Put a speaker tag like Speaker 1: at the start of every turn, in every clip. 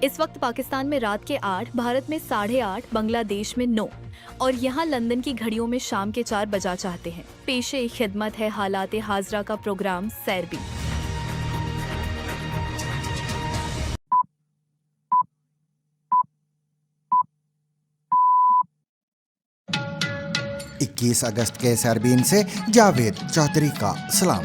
Speaker 1: اس وقت پاکستان میں رات کے 8، بھارت میں 8:30، بنگلہ دیش میں 9 اور یہاں لندن کی گھڑیوں میں شام کے 4 بجا چاہتے ہیں۔ پیشے خدمت ہے حالات حاضرہ کا پروگرام سیر بھی۔
Speaker 2: 21 اگست کے سربین سے جاوید چودھری کا سلام۔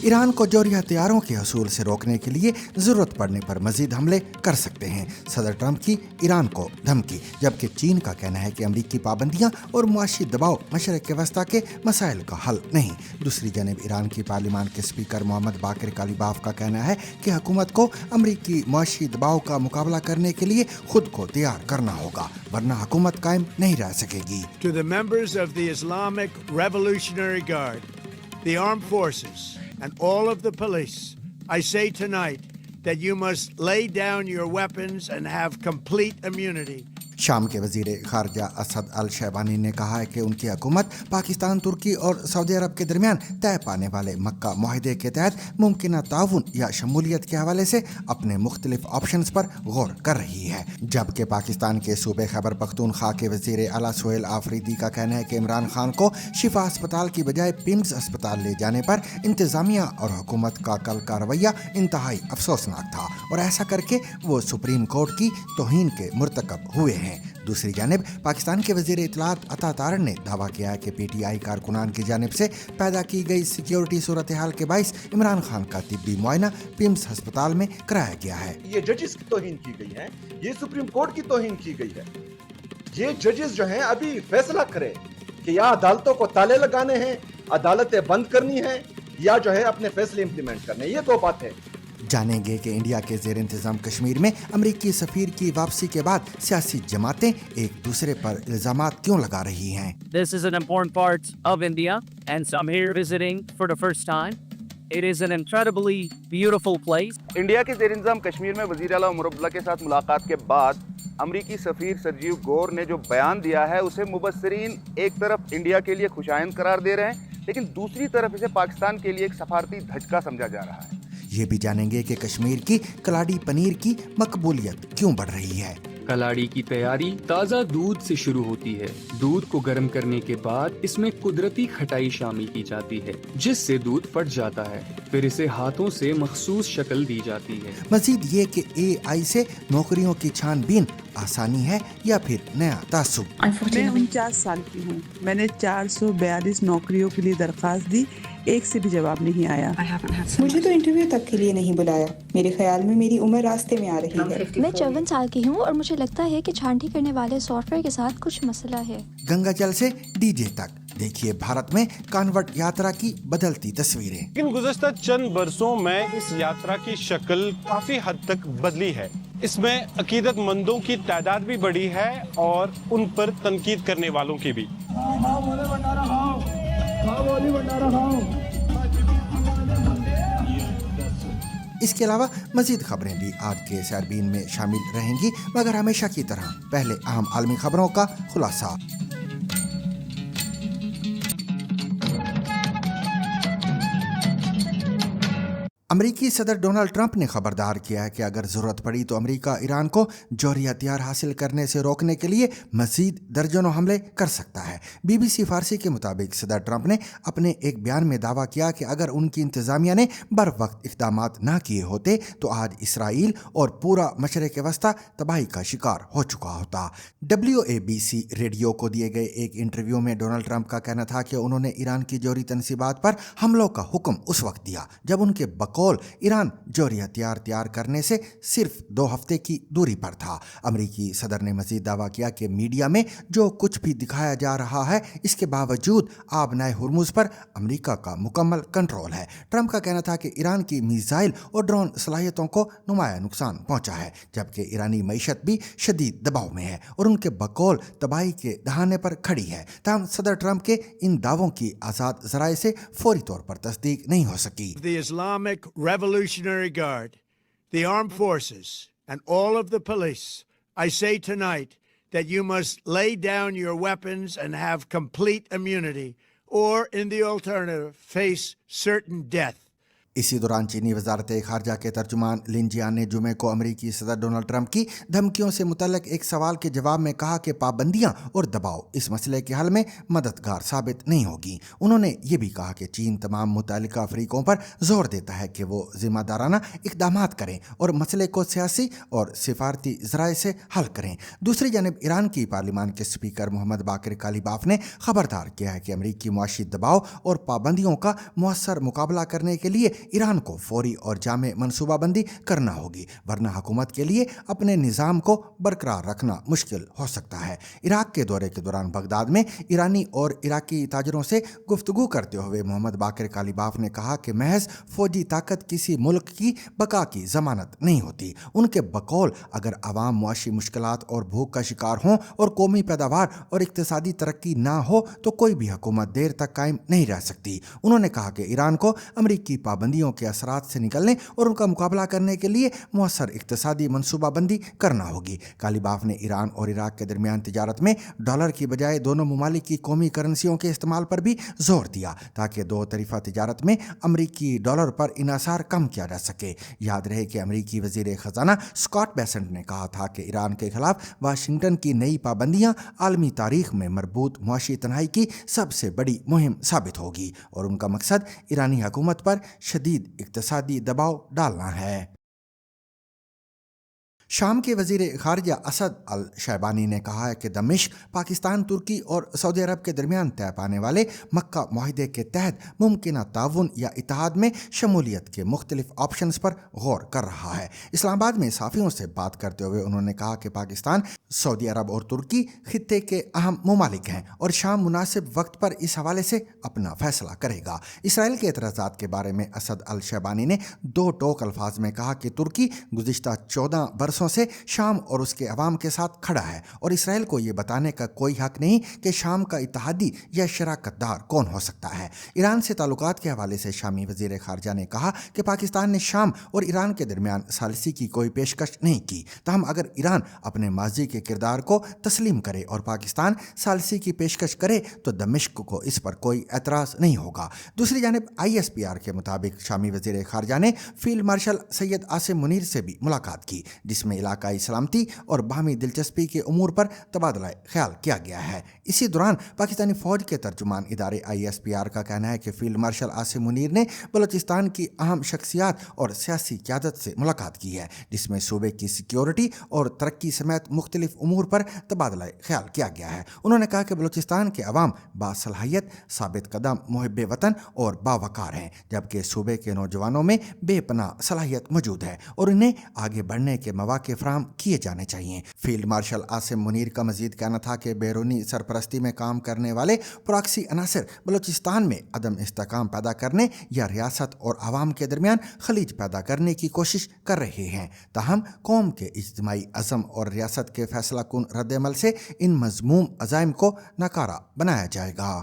Speaker 2: ایران کو جوہری ہتھیاروں کے حصول سے روکنے کے لیے ضرورت پڑنے پر مزید حملے کر سکتے ہیں، صدر ٹرمپ کی ایران کو دھمکی، جبکہ چین کا کہنا ہے کہ امریکی پابندیاں اور معاشی دباؤ مشرق وسطیٰ کے مسائل کا حل نہیں۔ دوسری جانب ایران کی پارلیمان کے اسپیکر محمد باقر کالیباف کا کہنا ہے کہ حکومت کو امریکی معاشی دباؤ کا مقابلہ کرنے کے لیے خود کو تیار کرنا ہوگا، ورنہ حکومت قائم نہیں رہ سکے گی۔
Speaker 3: To the members of the Islamic Revolutionary Guard, the armed forces, and all of the police, I say tonight that you must lay down your weapons and have complete immunity.
Speaker 2: شام کے وزیر خارجہ اسد الشیبانی نے کہا ہے کہ ان کی حکومت پاکستان، ترکی اور سعودی عرب کے درمیان طے پانے والے مکہ معاہدے کے تحت ممکنہ تعاون یا شمولیت کے حوالے سے اپنے مختلف آپشنز پر غور کر رہی ہے، جبکہ پاکستان کے صوبے خیبر پختونخوا کے وزیر اعلیٰ سہیل آفریدی کا کہنا ہے کہ عمران خان کو شفا اسپتال کی بجائے پیمز اسپتال لے جانے پر انتظامیہ اور حکومت کا کل کا رویہ انتہائی افسوسناک تھا اور ایسا کر کے وہ سپریم کورٹ کی توہین کے مرتکب ہوئے ہیں۔ دوسری جانب پاکستان کے وزیر اطلاعات عطا تارڑ نے دعویٰ کیا ہے کہ پی ٹی آئی کارکنان کی جانب سے پیدا کی گئی سیکیورٹی صورتحال کے باعث عمران خان کا طبی معائنہ پیمز ہسپتال میں کرایا گیا ہے۔
Speaker 4: یہ ججز کی توہین کی گئی ہے، یہ سپریم کورٹ کی توہین کی گئی ہے۔ یہ ججز جو ہیں ابھی فیصلہ کرے کہ یا عدالتوں کو تالے لگانے ہیں، عدالتیں بند کرنی ہیں، یا جو ہے اپنے فیصلے امپلیمنٹ کرنے ہیں، یہ دو باتیں۔
Speaker 2: جانیں گے کہ انڈیا کے زیر انتظام کشمیر میں امریکی سفیر کی واپسی کے بعد سیاسی جماعتیں ایک دوسرے پر الزامات کیوں لگا رہی ہیں۔
Speaker 5: This is an important part of India and so I'm here visiting for the first time. It is an incredibly beautiful place.
Speaker 6: India کے زیر انتظام کشمیر میں وزیر اعلیٰ عمر عبداللہ کے ساتھ ملاقات کے بعد امریکی سفیر سرجیو گور نے جو بیان دیا ہے اسے مبصرین ایک طرف انڈیا کے لیے خوشائند قرار دے رہے ہیں، لیکن دوسری طرف اسے پاکستان کے لیے ایک سفارتی دھچکا سمجھا جا رہا ہے۔
Speaker 2: یہ بھی جانیں گے کہ کشمیر کی کلاڑی پنیر کی مقبولیت کیوں بڑھ رہی ہے۔
Speaker 7: کلاڑی کی تیاری تازہ دودھ سے شروع ہوتی ہے۔ دودھ کو گرم کرنے کے بعد اس میں قدرتی کھٹائی شامل کی جاتی ہے جس سے دودھ پھٹ جاتا ہے، پھر اسے ہاتھوں سے مخصوص شکل دی جاتی ہے۔
Speaker 2: مزید یہ کہ اے آئی سے نوکریوں کی چھان بین آسانی ہے یا پھر نیا تعصب۔
Speaker 8: میں 49 سال کی ہوں، میں نے 442 نوکریوں کے لیے درخواست دی، ایک سے بھی جواب نہیں آیا۔
Speaker 9: مجھے تو انٹرویو تک کے لیے نہیں بلایا، میرے خیال میں میری عمر راستے میں آ رہی ہے۔
Speaker 10: میں 54 سال کی ہوں اور مجھے لگتا ہے کہ چھانٹی کرنے والے سافٹ ویئر کے ساتھ کچھ مسئلہ ہے۔
Speaker 2: گنگا جل سے ڈی جے تک، دیکھیے بھارت میں کانورٹ یاترا کی بدلتی تصویریں۔
Speaker 11: لیکن گزشتہ چند برسوں میں اس یاترا کی شکل کافی حد تک بدلی ہے۔ اس میں عقیدت مندوں کی تعداد بھی بڑھی ہے اور ان پر تنقید کرنے والوں کی بھی۔
Speaker 2: اس کے علاوہ مزید خبریں بھی آج کے سیربین میں شامل رہیں گی، مگر ہمیشہ کی طرح پہلے اہم عالمی خبروں کا خلاصہ۔ امریکی صدر ڈونلڈ ٹرمپ نے خبردار کیا ہے کہ اگر ضرورت پڑی تو امریکہ ایران کو جوہری ہتھیار حاصل کرنے سے روکنے کے لیے مزید درجنوں حملے کر سکتا ہے۔ بی بی سی فارسی کے مطابق صدر ٹرمپ نے اپنے ایک بیان میں دعویٰ کیا کہ اگر ان کی انتظامیہ نے بر وقت اقدامات نہ کیے ہوتے تو آج اسرائیل اور پورا مشرق وسطیٰ تباہی کا شکار ہو چکا ہوتا۔ WABC ریڈیو کو دیے گئے ایک انٹرویو میں ڈونلڈ ٹرمپ کا کہنا تھا کہ انہوں نے ایران کی جوہری تنصیبات پر حملوں کا حکم اس وقت دیا جب ان کے بقول ایران جوہری ہتھیار تیار کرنے سے صرف 2 ہفتے کی دوری پر تھا۔ امریکی صدر نے مزید دعویٰ کیا کہ میڈیا میں جو کچھ بھی دکھایا جا رہا ہے اس کے باوجود آبنائے ہرمز پر امریکہ کا مکمل کنٹرول ہے۔ ٹرمپ کا کہنا تھا کہ ایران کی میزائل اور ڈرون صلاحیتوں کو نمایاں نقصان پہنچا ہے، جبکہ ایرانی معیشت بھی شدید دباؤ میں ہے اور ان کے بقول تباہی کے دہانے پر کھڑی ہے۔ تاہم صدر ٹرمپ کے ان دعووں کی آزاد ذرائع سے فوری طور پر تصدیق نہیں ہو سکی۔
Speaker 3: The Islamic Revolutionary Guard, the armed forces, and all of the police, I say tonight that you must lay down your weapons and have complete immunity, or in the alternative, face certain death.
Speaker 2: इसी दौरान चीनी वजारत खारजा के तर्जुमान लिन जियान ने जुमे को अमरीकी सदर Donald Trump की धमकियों से मुतल्लिक एक सवाल के जवाब में कहा कि पाबंदियां और दबाव इस मसले के हल में मददगार साबित नहीं होगी। उन्होंने ये भी कहा कि चीन तमाम मुतल्लिका अफ्रीकों पर जोर देता है कि वो जिम्मेदाराना इकदाम करें और मसले को सियासी और सिफारती ज़राए से हल करें। दूसरी जानब ईरान की पार्लिमान के स्पीकर मोहम्मद बाकिर कालीबाफ ने खबरदार किया है कि अमरीकी मुआशी दबाव और पाबंदियों का मुअस्सर मुकाबला करने के लिए ईरान को फौरी और जामे मनसूबाबंदी करना होगी, वरना हुकूमत के लिए अपने निज़ाम को बरकरार रखना मुश्किल हो सकता है। इराक के दौरे के दौरान बगदाद में ईरानी और इराकी ताजरों से गुफ्तगू करते हुए मोहम्मद बाकिर कालीबाफ ने कहा कि महज फौजी ताकत किसी मुल्क की बका की जमानत नहीं होती। उनके बकौल अगर अवाम मुआशी मुश्किलात और भूख का शिकार हों और कौमी पैदावार और इक्तिसादी तरक्की ना हो तो कोई भी हुकूमत देर तक कायम नहीं रह सकती। उन्होंने कहा कि ईरान को अमरीकी पाबंदियों के असरात से निकलने और उनका मुकाबला करने के लिए मुअस्सर इक्तिसादी मनसूबाबंदी करना होगी। कालीबाफ ने ईरान और इराक के दरमियान तिजारत में डॉलर की बजाय दोनों ममालिक की कौमी करेंसियों के इस्तेमाल पर भी जोर दिया ताकि दो तरफा तिजारत में अमरीकी डॉलर पर इन्हिसार कम किया जा सके। याद रहे कि अमरीकी वजीर खजाना स्कॉट बेसेंट ने कहा था कि ईरान के खिलाफ वाशिंगटन की नई पाबंदियां आलमी तारीख में मरबूत मुआशी तन्हाई की सबसे बड़ी मुहिम साबित होगी और उनका मकसद ईरानी हुकूमत पर शदीद इक्तिसादी दबाव डालना है। शाम के वजीर खारजा असद अल शैबानी ने कहा है कि दमिश्क पाकिस्तान, तुर्की और सऊदी अरब के दरमियान तय पाने वाले मक्का मुआहिदे के तहत मुमकिन ताउन या इत्तेहाद में शमूलियत के मुख्तलिफ ऑप्शंस पर गौर कर रहा है। इस्लामाबाद में साफियों से बात करते हुए उन्होंने कहा कि पाकिस्तान, सऊदी अरब और तुर्की खित्ते के अहम ममालिक हैं और शाम मुनासिब वक्त पर इस हवाले से अपना फैसला करेगा। इसराइल के एतराज़ात के बारे में असद अल शैबानी ने दो टोक अल्फाज में कहा कि तुर्की गुज़िश्ता 14 बरसों से शाम और उसके अवाम के साथ खड़ा है और इसराइल को यह बताने का कोई हक नहीं कि शाम का इत्तेहादी या शराकतदार कौन हो सकता है। ईरान से ताल्लुकात के हवाले से शामी वजीर खारजा ने कहा कि पाकिस्तान ने शाम और ईरान के दरमियान सालिसी की कोई पेशकश नहीं की, तहम अगर ईरान अपने माजी के किरदार को तस्लीम करे और पाकिस्तान सालिसी की पेशकश करे तो दमिश्क को इस पर कोई एतराज़ नहीं होगा। दूसरी जानिब ISPR के मुताबिक शामी वजीर खारजा ने फील्ड मार्शल सैयद आसिम मुनीर से भी मुलाकात की, जिसमें इलाकाई सलामती और बाहमी दिलचस्पी के उमूर पर तबादला ख्याल किया गया है। इसी दौरान पाकिस्तानी फौज के तर्जुमान इदारे ISPR का कहना है कि फील्ड मार्शल आसिम मुनीर ने बलूचिस्तान की अहम शख्सियात और सियासी क़यादत से मुलाकात की है, जिसमें सूबे की सिक्योरिटी और तरक्की समेत मुख्तलिफ उमूर पर तबादला ख्याल किया गया है। उन्होंने कहा कि बलूचिस्तान के अवाम बासलाहियत, साबित कदम, मुहिब वतन और बावकार हैं, जबकि सूबे के नौजवानों में बेपनाह सलाहियत मौजूद है और इन्हें आगे बढ़ने के मौके फराहम किए जाने चाहिए। फील्ड मार्शल आसिम मुनीर का मजीद कहना था कि बैरूनी सरपरस्ती में काम करने वाले प्रॉक्सी अनासर बलूचिस्तान में अदम इस्तेकाम पैदा करने या रियासत और आवाम के दरमियान खलीज पैदा करने की कोशिश कर रहे हैं। ताहम कौम के इज्तिमाई अज़म और रियासत के फैसला कुन रद्द-ए-अमल से इन मज़मूम अज़ाइम को नकारा बनाया जाएगा।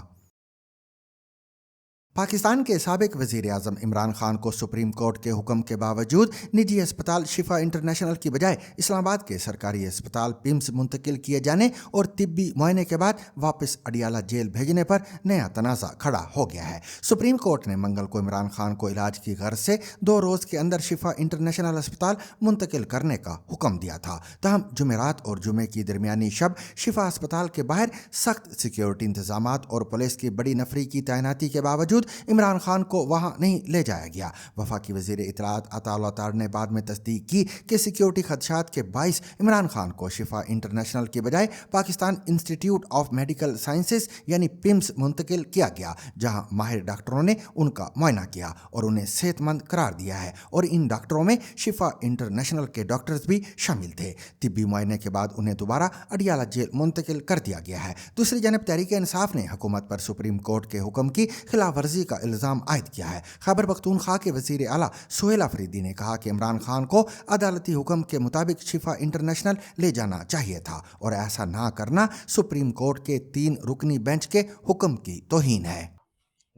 Speaker 2: पाकिस्तान के साबिक वज़ीर आज़म इमरान खान को सुप्रीम कोर्ट के हुक्म के बावजूद निजी अस्पताल शिफा इंटरनेशनल की बजाय इस्लामाबाद के सरकारी अस्पताल पिम्स मुंतकिल किए जाने और तिब्बी मुआयने के बाद वापस अडियाला जेल भेजने पर नया तनाज़ा खड़ा हो गया है। सुप्रीम कोर्ट ने मंगल को इमरान खान को इलाज की गर्ज से 2 रोज़ के अंदर शिफा इंटरनेशनल अस्पताल मुंतकिल करने का हुक्म दिया था। तहम जुमेरात और जुमे की दरमियानी शब शिफा अस्पताल के बाहर सख्त सिक्योरिटी इंतजामात और पुलिस की बड़ी नफरी की तैनाती के बावजूद इमरान खान को वहां नहीं ले जाया गया। वफाकी वजीर इत्तलात अता तार ने बाद में तस्दीक की कि सिक्योरिटी खदशात के बाइस इमरान खान को शिफा इंटरनेशनल के बजाय Pakistan institute of medical sciences यानी पिम्स मुंतकिल किया गया, जहां माहिर डॉक्टरों ने उनका मुआयना किया और उन्हें सेहतमंद करार दिया है और इन डॉक्टरों में शिफा इंटरनेशनल के डॉक्टर्स भी शामिल थे। तिब्बी मुआयने के बाद उन्हें दोबारा अडियाला जेल मुंतकिल कर दिया गया है। दूसरी जानब तहरीक इंसाफ ने हुकूमत पर सुप्रीम कोर्ट के हुक्म की खिलाफ वर्जी का इल्ज़ाम आयद किया है। खैबर पख्तूनख्वा के वज़ीर आला सुहेल अफरीदी ने कहा कि इमरान खान को अदालती हुक्म के मुताबिक शिफा इंटरनेशनल ले जाना चाहिए था और ऐसा ना करना सुप्रीम कोर्ट के 3 रुकनी बेंच के हुक्म की तौहीन है।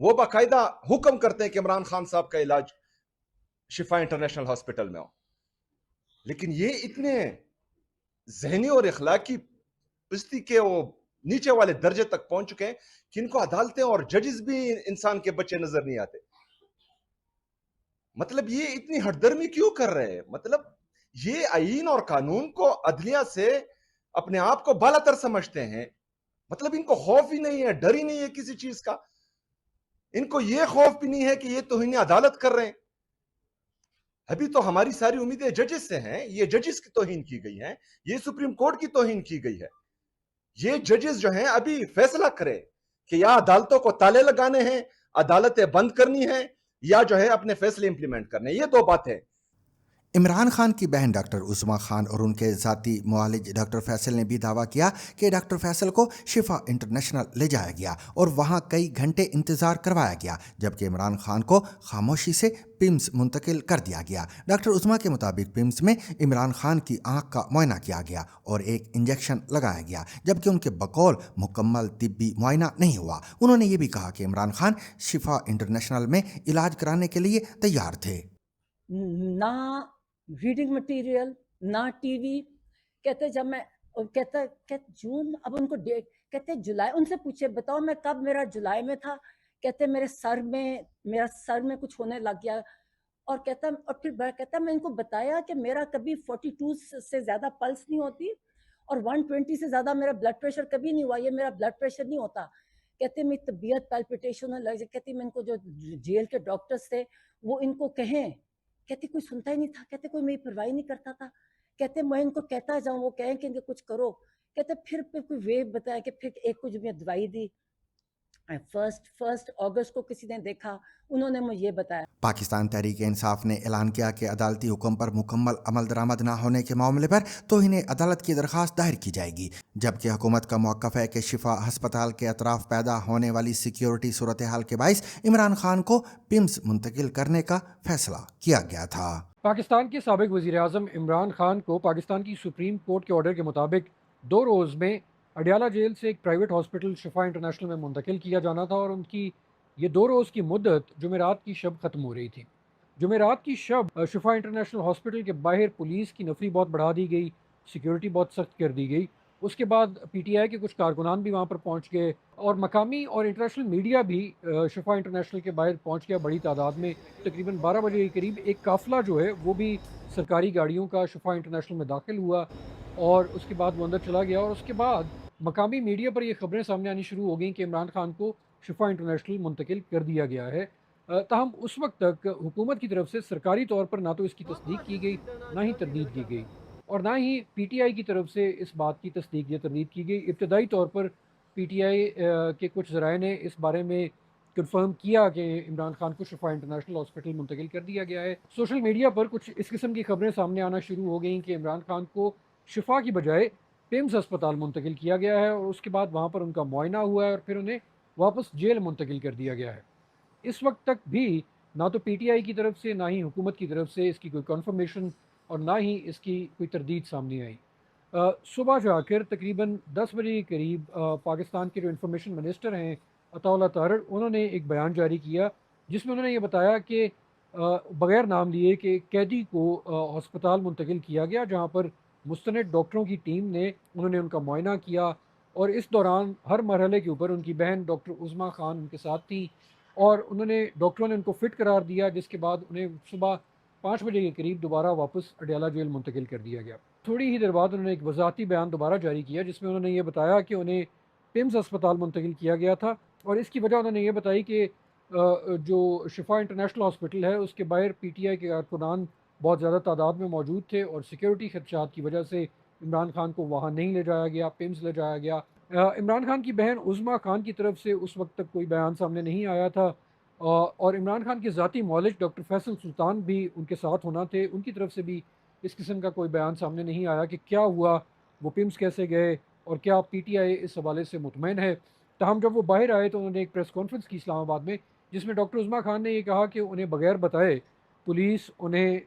Speaker 4: वो बाकायदा हुक्म करते हैं कि इमरान खान साहब का इलाज शिफा इंटरनेशनल हॉस्पिटल में हो, लेकिन ये इतने ज़हनी और इखलाकी पिस्ती के वो नीचे वाले दर्जे तक पहुंच चुके हैं कि इनको अदालतें और जजेस भी इंसान के बच्चे नजर नहीं आते। مطلب یہ اتنی ہٹ درمی کیوں کر رہے ہیں؟ مطلب یہ آئین اور قانون کو عدلیہ سے اپنے آپ کو بالا تر سمجھتے ہیں. مطلب ان کو خوف ہی نہیں ہے, ڈر ہی نہیں ہے کسی چیز کا. ان کو یہ خوف بھی نہیں ہے کہ یہ توہین عدالت کر رہے ہیں. ابھی تو ہماری ساری امیدیں ججز سے ہیں. یہ ججز کی توہین کی گئی ہیں, یہ سپریم کورٹ کی توہین کی گئی ہے. یہ ججز جو ہیں ابھی فیصلہ کرے کہ یا عدالتوں کو تالے لگانے ہیں, عدالتیں بند کرنی ہیں, یا جو ہے اپنے فیصلے امپلیمنٹ کرنے. یہ دو باتیں.
Speaker 2: عمران خان کی بہن ڈاکٹر عظما خان اور ان کے ذاتی معالج ڈاکٹر فیصل نے بھی دعویٰ کیا کہ ڈاکٹر فیصل کو شفا انٹرنیشنل لے جایا گیا اور وہاں کئی گھنٹے انتظار کروایا گیا, جبکہ عمران خان کو خاموشی سے پمس منتقل کر دیا گیا. ڈاکٹر عظما کے مطابق پمس میں عمران خان کی آنکھ کا معائنہ کیا گیا اور ایک انجیکشن لگایا گیا, جبکہ ان کے بقول مکمل طبی معائنہ نہیں ہوا. انہوں نے یہ بھی کہا کہ عمران خان شفا انٹرنیشنل میں علاج کرانے کے لیے تیار تھے.
Speaker 12: نہ ریڈنگ مٹیریل, نہ ٹی وی. کہتے جب میں کہتے جون, اب ان کو کہتے جولائی, ان سے پوچھے بتاؤ میں کب, میرا جولائی میں تھا. کہتے میرا سر میں کچھ ہونے لگ گیا. اور پھر کہتا میں ان کو بتایا کہ میرا کبھی 42 سے زیادہ پلس نہیں ہوتی اور 120 سے زیادہ میرا بلڈ پریشر کبھی نہیں ہوا, یہ میرا بلڈ پریشر نہیں ہوتا. کہتے میری طبیعت پیلپیٹیشن ہونے لگ جائے. کہتی میں ان کو جو جیل کے ڈاکٹرز تھے وہ ان کو کہیں, کہتے کوئی سنتا ہی نہیں تھا. کہتے کوئی میری پرواہ نہیں کرتا تھا. کہتے میں ان کو کہتا جاؤں, وہ کہیں کہ کچھ کرو. کہتے پھر کوئی وے بتایا کہ پھر ایک کچھ میں دوائی دی. فرسٹ اگست کو کسی نے دیکھا, انہوں نے مجھے یہ بتایا.
Speaker 2: پاکستان تحریک انصاف نے اعلان کیا کہ عدالتی حکم پر مکمل عمل درآمد نہ ہونے کے معاملے پر توہین عدالت کی درخواست دائر کی جائے گی, جبکہ حکومت کا موقف ہے کہ شفا ہسپتال کے اطراف پیدا ہونے والی سیکیورٹی صورتحال کے باعث عمران خان کو پمس منتقل کرنے کا فیصلہ کیا گیا تھا.
Speaker 13: پاکستان کے سابق وزیر اعظم عمران خان کو پاکستان کی سپریم کورٹ کے آرڈر کے مطابق 2 روز میں اڈیالہ جیل سے ایک پرائیویٹ ہاسپٹل شفا انٹرنیشنل میں منتقل کیا جانا تھا, اور ان کی یہ 2 روز کی مدت جمعرات کی شب ختم ہو رہی تھی. جمعرات کی شب شفا انٹرنیشنل ہاسپٹل کے باہر پولیس کی نفری بہت بڑھا دی گئی, سیکیورٹی بہت سخت کر دی گئی. اس کے بعد پی ٹی آئی کے کچھ کارکنان بھی وہاں پر پہنچ گئے, اور مقامی اور انٹرنیشنل میڈیا بھی شفا انٹرنیشنل کے باہر پہنچ گیا بڑی تعداد میں. تقریباً 12 بجے کے قریب ایک قافلہ جو ہے وہ بھی سرکاری گاڑیوں کا شفا انٹرنیشنل میں داخل ہوا, اور اس کے بعد وہ اندر چلا گیا. اور اس کے بعد مقامی میڈیا پر یہ خبریں سامنے آنی شروع ہو گئیں کہ عمران خان کو شفا انٹرنیشنل منتقل کر دیا گیا ہے. تاہم اس وقت تک حکومت کی طرف سے سرکاری طور پر نہ تو اس کی تصدیق کی گئی, نہ ہی تردید کی گئی, اور نہ ہی پی ٹی آئی کی طرف سے اس بات کی تصدیق یا تردید کی گئی. ابتدائی طور پر پی ٹی آئی کے کچھ ذرائع نے اس بارے میں کنفرم کیا کہ عمران خان کو شفا انٹرنیشنل ہاسپٹل منتقل کر دیا گیا ہے. سوشل میڈیا پر کچھ اس قسم کی خبریں سامنے آنا شروع ہو گئیں کہ عمران خان کو شفا کی بجائے پمس ہسپتال منتقل کیا گیا ہے, اور اس کے بعد وہاں پر ان کا معائنہ ہوا ہے اور پھر انہیں واپس جیل منتقل کر دیا گیا ہے. اس وقت تک بھی نہ تو پی ٹی آئی کی طرف سے, نہ ہی حکومت کی طرف سے اس کی کوئی کنفرمیشن اور نہ ہی اس کی کوئی تردید سامنے آئی. صبح جا کر تقریباً 10 بجے کے قریب پاکستان کے جو انفارمیشن منسٹر ہیں عطا اللہ طاہر, انہوں نے ایک بیان جاری کیا جس میں انہوں نے یہ بتایا کہ بغیر نام لیے کہ قیدی کو ہسپتال منتقل کیا گیا, جہاں پر مستند ڈاکٹروں کی ٹیم نے انہوں نے ان کا معائنہ کیا, اور اس دوران ہر مرحلے کے اوپر ان کی بہن ڈاکٹر عظما خان ان کے ساتھ تھی, اور ڈاکٹروں نے ان کو فٹ قرار دیا, جس کے بعد انہیں صبح 5 بجے کے قریب دوبارہ واپس اڈیالہ جیل منتقل کر دیا گیا. تھوڑی ہی دیر بعد انہوں نے ایک وضاحتی بیان دوبارہ جاری کیا جس میں انہوں نے یہ بتایا کہ انہیں پمس ہسپتال منتقل کیا گیا تھا, اور اس کی وجہ انہوں نے یہ بتائی کہ جو شفا انٹرنیشنل ہاسپٹل ہے اس کے باہر پی ٹی آئی کے کارکنان بہت زیادہ تعداد میں موجود تھے, اور سیکیورٹی خدشات کی وجہ سے عمران خان کو وہاں نہیں لے جایا گیا, پمس لے جایا گیا. عمران خان کی بہن عظما خان کی طرف سے اس وقت تک کوئی بیان سامنے نہیں آیا تھا, اور عمران خان کے ذاتی معالج ڈاکٹر فیصل سلطان بھی ان کے ساتھ ہونا تھے, ان کی طرف سے بھی اس قسم کا کوئی بیان سامنے نہیں آیا کہ کیا ہوا, وہ پمس کیسے گئے, اور کیا پی ٹی آئی اس حوالے سے مطمئن ہے. تاہم جب وہ باہر آئے تو انہوں نے ایک پریس کانفرنس کی اسلام آباد میں, جس میں ڈاکٹر عظما خان نے یہ کہا کہ انہیں بغیر بتائے پولیس انہیں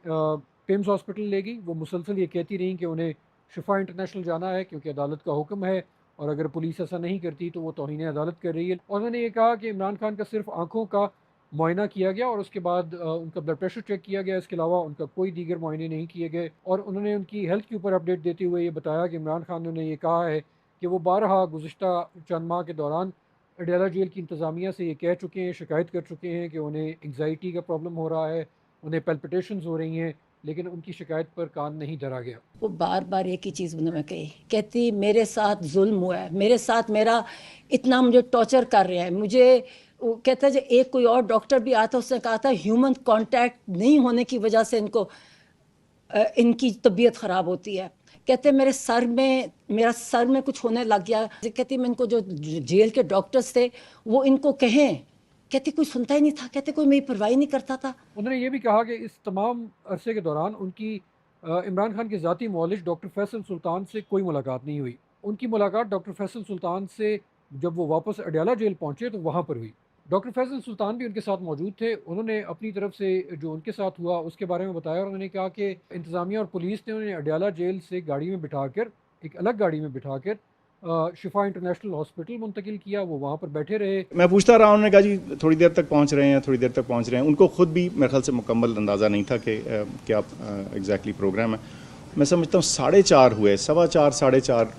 Speaker 13: پمس ہاسپٹل لے گئی. وہ مسلسل یہ کہتی رہیں کہ انہیں شفا انٹرنیشنل جانا ہے کیونکہ عدالت کا حکم ہے, اور اگر پولیس ایسا نہیں کرتی تو وہ توہین عدالت کر رہی ہے. اور انہوں نے یہ کہا کہ عمران خان کا صرف آنکھوں کا معائنہ کیا گیا اور اس کے بعد ان کا بلڈ پریشر چیک کیا گیا, اس کے علاوہ ان کا کوئی دیگر معائنے نہیں کیے گئے. اور انہوں نے ان کی ہیلتھ کے اوپر اپڈیٹ دیتے ہوئے یہ بتایا کہ عمران خان نے یہ کہا ہے کہ وہ بارہا گزشتہ چند ماہ کے دوران اڈیالہ جیل کی انتظامیہ سے یہ کہہ چکے ہیں, شکایت کر چکے ہیں کہ انہیں انگزائٹی کا پرابلم ہو رہا ہے, उन्हें पेल्पिटेशंस हो रही हैं, लेकिन उनकी शिकायत पर कान नहीं धरा गया।
Speaker 12: वो बार बार एक ही चीज़ उन्होंने कही, कहती मेरे साथ जुल्म हुआ है, मेरे साथ मेरा इतना मुझे टॉर्चर कर रहे हैं, मुझे वो कहता है एक कोई और डॉक्टर भी आता, उसने कहा था ह्यूमन कांटेक्ट नहीं होने की वजह से इनकी तबीयत ख़राब होती है। कहते मेरे सर में कुछ होने लग गया। कहती मैं इनको जो जेल के डॉक्टर्स थे वो इनको कहें, कहती कोई सुनता ही नहीं था, कहते कोई मेरी परवाही नहीं करता था।
Speaker 13: उन्होंने ये भी कहा कि इस तमाम अरसे के दौरान उनकी इमरान खान के ज़ाती मौलिश डॉक्टर फैसल सुल्तान से कोई मुलाकात नहीं हुई। उनकी मुलाकात डॉक्टर फैसल सुल्तान से जब वो वापस अडयाला जेल पहुँचे तो वहाँ पर हुई। डॉक्टर फैसल सुल्तान भी उनके साथ मौजूद थे। उन्होंने अपनी तरफ से जो उनके साथ हुआ उसके बारे में बताया और उन्होंने कहा कि इंतज़ामिया और पुलिस ने उन्हें अडयाला जेल से गाड़ी में बिठाकर, एक अलग गाड़ी में बिठाकर शिफा इंटरनेशनल हॉस्पिटल मुंतकिल किया। वो वहाँ पर बैठे रहे।
Speaker 14: मैं पूछता रहा, उन्होंने कहा जी थोड़ी देर तक पहुँच रहे हैं, थोड़ी देर तक पहुँच रहे हैं। उनको खुद भी मेरे ख्याल से मुकम्मल अंदाज़ा नहीं था कि क्या एग्जैक्टली प्रोग्राम है। मैं समझता हूँ 4:30 हुए, 4:15 4:30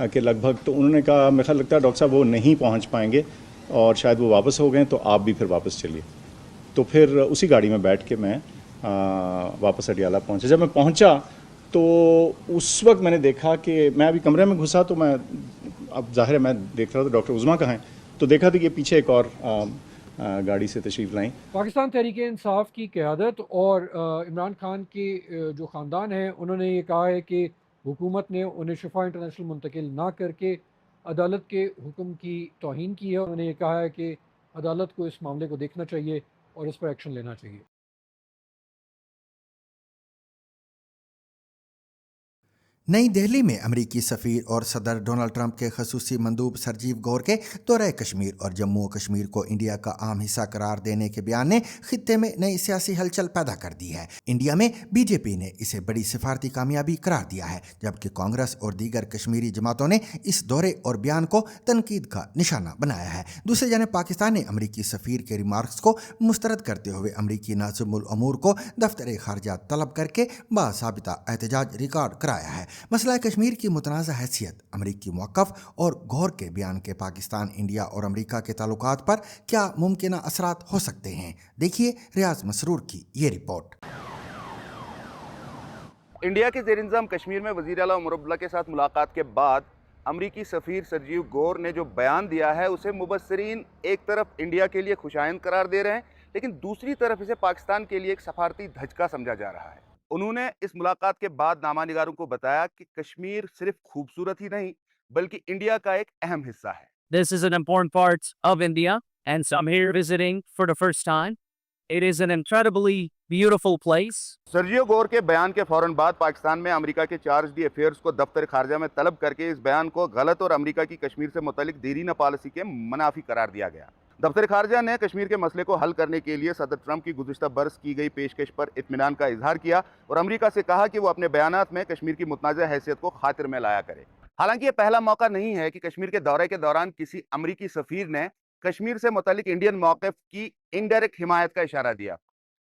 Speaker 14: के लगभग। तो उन्होंने कहा मेरे ख्याल लगता है डॉक्टर साहब वो नहीं पहुँच पाएंगे और शायद वो वापस हो गए, तो आप भी फिर वापस चलिए। तो फिर उसी गाड़ी में बैठ के मैं वापस अडयाला पहुँचा। जब मैं पहुँचा तो उस वक्त मैंने देखा कि मैं अभी कमरे में घुसा, तो मैं अब जाहिर है मैं देख रहा था डॉक्टर उज़मा कहाँ हैं, तो देखा था कि पीछे एक और गाड़ी से तशरीफ़ लाई।
Speaker 13: पाकिस्तान तहरीक इंसाफ की क़यादत और इमरान खान के जो ख़ानदान है उन्होंने ये कहा है कि हुकूमत ने उन्हें शिफा इंटरनेशनल मुंतकिल ना करके अदालत के हुक्म की तौहीन की है। उन्होंने ये कहा है कि अदालत को इस मामले को देखना चाहिए और इस पर एक्शन लेना चाहिए।
Speaker 2: नई दिल्ली में अमरीकी सफ़ीर और सदर डोनाल्ड ट्रंप के खसूसी मंदूब सरजीव गौर के दौरे कश्मीर और जम्मू व कश्मीर को इंडिया का अहम हिस्सा करार देने के बयान ने खित्ते में नई सियासी हलचल पैदा कर दी है। इंडिया में बीजेपी ने इसे बड़ी सिफारती कामयाबी करार दिया है, जबकि कांग्रेस और दीगर कश्मीरी जमातों ने इस दौरे और बयान को तनकीद का निशाना बनाया है। दूसरी जानिब पाकिस्तान ने अमरीकी सफ़ीर के रिमार्क्स को मुस्तरद करते हुए अमरीकी नाज़िमुल अमूर को दफ्तर खारजा तलब करके बासाबिता एहतजाज रिकॉर्ड कराया है। मसला कश्मीर की मुतनाज़ा हैसियत, अमरीकी मौक़िफ़ और गौर के बयान के पाकिस्तान, इंडिया और अमरीका के ताल्लुकात पर क्या मुमकिन असरात हो सकते हैं, देखिए रियाज मसरूर की ये रिपोर्ट।
Speaker 6: इंडिया के ज़ेर-इंतज़ाम कश्मीर में वज़ीर आला उमर अब्दुल्ला के साथ मुलाकात के बाद अमरीकी सफ़ीर सरजीव गौर ने जो बयान दिया है उसे मुबस्सिरीन एक तरफ इंडिया के लिए खुशाइंद करार दे रहे हैं, लेकिन दूसरी तरफ इसे पाकिस्तान के लिए एक सफारती धचका समझा जा रहा है। उन्होंने इस मुलाकात के बाद नामानिगारों को बताया कि कश्मीर सिर्फ खूबसूरत ही नहीं बल्कि इंडिया का एक अहम हिस्सा है।
Speaker 5: This is an important part of India and some here visiting for the first time. It is an incredibly beautiful place.
Speaker 6: Sergio Gor के बयान के फौरन बाद पाकिस्तान में अमेरिका के चार्ज दी अफेयर्स को दफ्तर खारजा में तलब करके इस बयान को गलत और अमेरिका की कश्मीर से मुतालिक देरीना पॉलिसी के मुनाफी करार दिया गया। दफ्तर खारजा ने कश्मीर के मसले को हल करने के लिए सदर ट्रंप की गुज़िश्ता बरस की गई पेशकश पर इत्मीनान का इजहार किया और अमेरिका से कहा कि वो अपने बयानात में कश्मीर की मुतनाज़ा हैसियत को खातिर में लाया करे। हालांकि ये पहला मौका नहीं है कि कश्मीर के दौरे के दौरान किसी अमरीकी सफ़ीर ने कश्मीर से मुतालिक इंडियन मौक़िफ़ की इनडायरेक्ट हिमायत का इशारा दिया।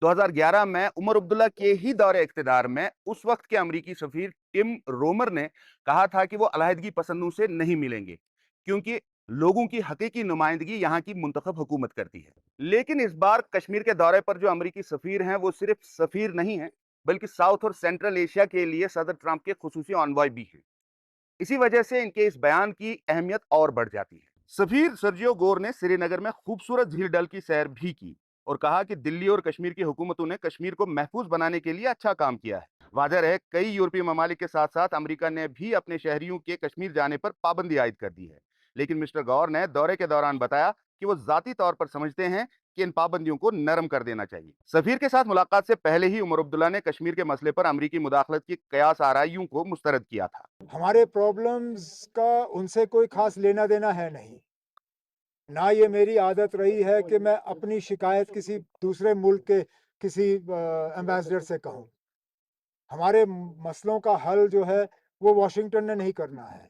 Speaker 6: 2011 में उमर अब्दुल्ला के ही दौरे इक़्तिदार में उस वक्त के अमरीकी सफ़ीर टिम रोमर ने कहा था कि वो अलहदगी पसंदों से नहीं मिलेंगे क्योंकि लोगों की हकीकी नुमाइंदगी यहाँ की मुंतखब हुकूमत करती है। लेकिन इस बार कश्मीर के दौरे पर जो अमरीकी सफ़ीर हैं वो सिर्फ सफ़ीर नहीं हैं बल्कि साउथ और सेंट्रल एशिया के लिए सदर ट्रंप के खुसूसी ऑनवॉय भी हैं। इसी वजह से इनके इस बयान की अहमियत और बढ़ जाती है। सफ़ीर सर्जियो गौर ने श्रीनगर में खूबसूरत झील डल की सैर भी की और कहा कि दिल्ली और कश्मीर की हुकूमतों ने कश्मीर को महफूज बनाने के लिए अच्छा काम किया है। वाज़ह रहे कई यूरोपीय ममालिक के साथ साथ अमेरिका ने भी अपने शहरियों के कश्मीर जाने पर पाबंदी आयद कर दी है, लेकिन मिस्टर गौर ने दौरे के दौरान बताया कि वो ज़ाती तौर पर समझते हैं कि इन पाबंदियों को नरम कर देना चाहिए। सफ़ीर के साथ मुलाकात से पहले ही उमर अब्दुल्ला ने कश्मीर के मसले पर अमरीकी मुदाखलत की कयास आराइयों को मुस्तरद किया था।
Speaker 15: हमारे प्रॉब्लम्स का उनसे कोई खास लेना देना है नहीं, ना ये मेरी आदत रही है कि मैं अपनी शिकायत किसी दूसरे मुल्क के किसी एम्बेसडर से कहूँ। हमारे मसलों का हल जो है वो वाशिंगटन ने नहीं करना है,